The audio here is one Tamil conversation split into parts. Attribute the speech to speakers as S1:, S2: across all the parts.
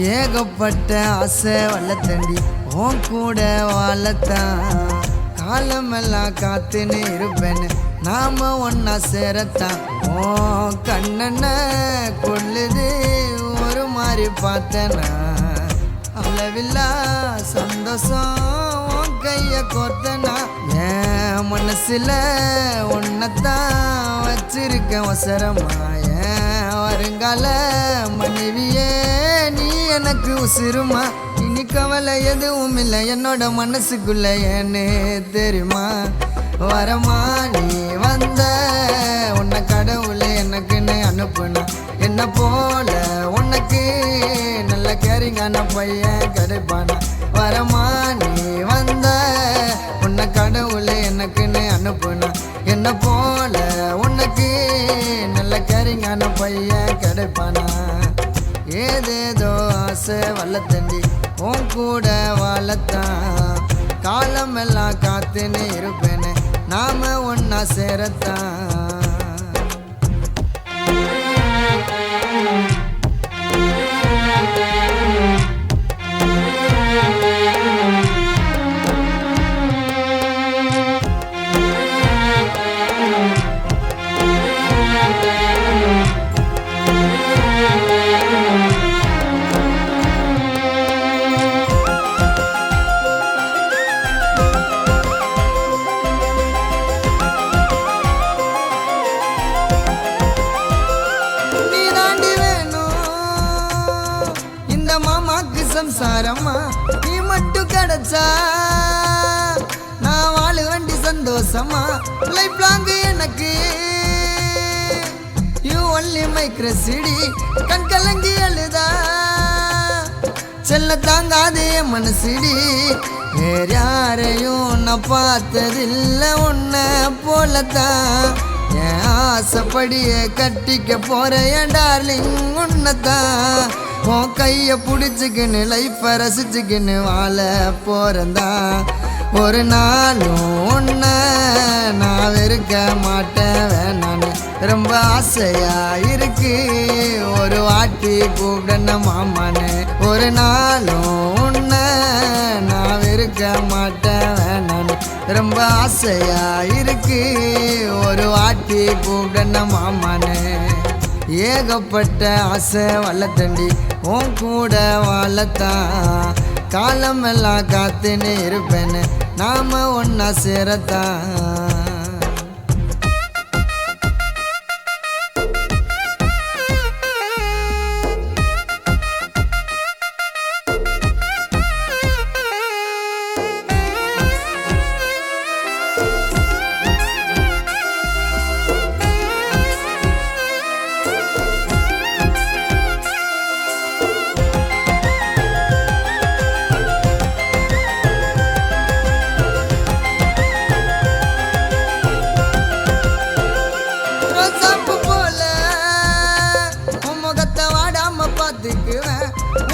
S1: ஏகப்பட்ட ஆசை வளர்த்தண்டி உன் கூட வாழத்தான் காலமெல்லாம் காத்துன்னு இருப்பேன்னு நாம ஒன்னா சேரத்தான் ஓ கண்ணன கொள்ளுது ஒரு மாதிரி பார்த்தனா அளவில்லா சந்தோஷம் உன் கைய கோத்தனா என் மனசுல உன்னத்தான் வச்சிருக்க அவசரமா வருங்கால மனைவியே நீ எனக்கு உசிருமா இனி கவலை எதுவும் இல்லை என்னோட மனசுக்குள்ள ஏன்னு தெரியுமா வரமா நீ வந்த உன்னை கடவுளே எனக்குன்னு அனுப்புனா என்ன போல உனக்கு நல்ல கேரிங்கான பையன் கிடைப்பானா வரமா நீ வந்த உன்னை கடவுளே எனக்குன்னு அனுப்புனா என்ன போல உனக்கு நல்ல கேரிங்கான பையன் கிடைப்பானா ஏதேதோ ஆசை வளர்த்தண்டி உன் கூட வாழத்தான் காலமெல்லாம் காத்துன்னு இருப்பேன்னு நாம ஒன்னா சேரத்தான் மாமாக்கு சம்சாரமா நீ மட்டும் கிடைச்சா நான் வாழ வேண்டி சந்தோஷமா லைஃப் லாங் எனக்கு யூ ஒன்லி மைக்ரசிடி கண் கலங்கி அழுதா செல்ல தாங்காதே மனசிடி வேற யாரையும் நான் பார்த்ததில்லை உன்னை போலத்தான் என் ஆசைப்படிய கட்டிக்க போற என் டார்லிங் உன்னதான் உன் கைய பிடிச்சிக்கின்னு லைஃப்பை ரசிச்சுக்கின்னு வாழ போறந்தா ஒரு நாளும் ஒன்ன நான் வெறுக்க மாட்டேன் வேணான்னு ரொம்ப ஆசையா இருக்கு ஒரு வாட்டி கூப்பிடன மாமான்னு ஒரு நாளும் ஒன்ன நான் வெறுக்க மாட்டேன் வேணான்னு ரொம்ப ஆசையா இருக்கு ஒரு வாட்டி கூப்பிடன மாமான்னு ஏகப்பட்ட ஆசை வளர்த்தண்டி உன் கூட வாழத்தான் காலமெல்லாம் காத்துன்னு இருப்பேன்னு நாம ஒன்னா சேரத்தான்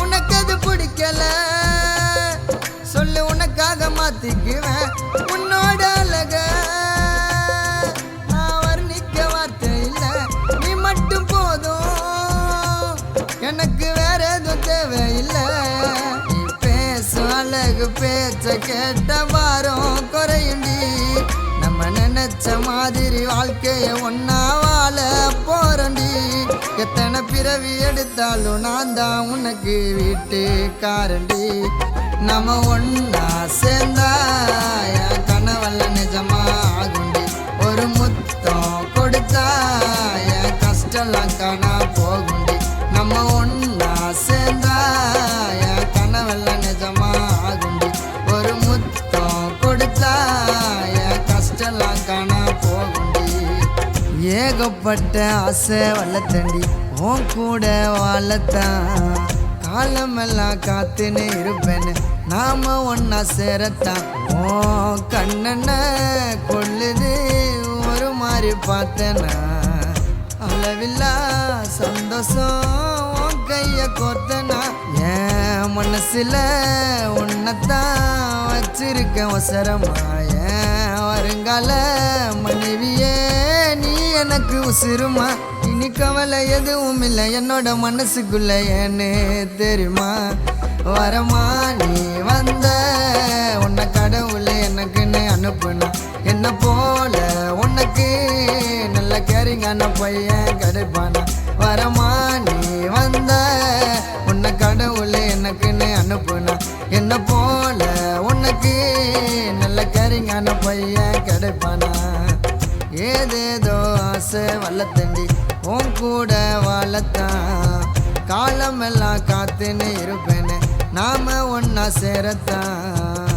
S1: உனக்கு அது பிடிக்கல சொல்லு உனக்காக மாத்திக்குவேன் உன்னோட அழக நான் வர்ணிக்க வார்த்தை இல்ல நீ மட்டும் போதும் எனக்கு வேற எதுவும் தேவையில்லை நீ பேசும் அழகு பேச்ச கேட்ட வாரம் குறையுண்டி நம்ம நினைச்ச மாதிரி வாழ்க்கைய ஒன்னா வாழ போறண்டி எத்தனை பிறவி எடுத்தாலும் நான் தான் உனக்கு வீட்டுக்காரண்டி நம்ம ஒன்னா சேர்ந்தா என் கனவல்ல நிஜமா ஆகுண்டி ஒரு முத்தம் கொடுத்தா என் கஷ்டம்லாம் காணா போகுண்டி நம்ம ஒன்னா சேர்ந்தா என் கனவல்ல நிஜமா ஆகுண்டி ஒரு முத்தம் கொடுத்தா என் கஷ்டம்லாம் காணா போகுண்டி ஏகப்பட்ட ஆசை வளர்த்தண்டி உன் கூட வாழத்தான் காலமெல்லாம் காத்துன்னு இருப்பேன்னு நாம ஒன்னா சேரத்தான் ஓ கண்ணன கொள்ளுது ஒரு மாதிரி பார்த்தனா அளவில்லா சந்தோஷம் உன் கைய கோத்தனா என் மனசுல உன்னத்தான் வச்சிருக்க அவசரமா வருங்கால மனைவியே நீ எனக்கு உசிருமா இனி கவலை எதுவும் இல்லை என்னோட மனசுக்குள்ள ஏன்னு தெரியுமா வரமா நீ வந்த உன்னை கடவுள் எனக்குன்னு அனுப்புனா என்ன போல உனக்கு நல்ல கேரிங்கான பையன் கிடைப்பானா வரமா நீ வந்த உன்னை கடவுள் எனக்குன்னு அனுப்புனா என்ன போல உனக்கு நல்ல கேரிங்கான பையன் கிடைப்பானா ஏதேதோ ஆசை வளர்த்தண்டி உன் கூட வாழத்தான் காலமெல்லாம் காத்துன்னு இருப்பேன்னு நாம ஒன்னா சேரத்தான்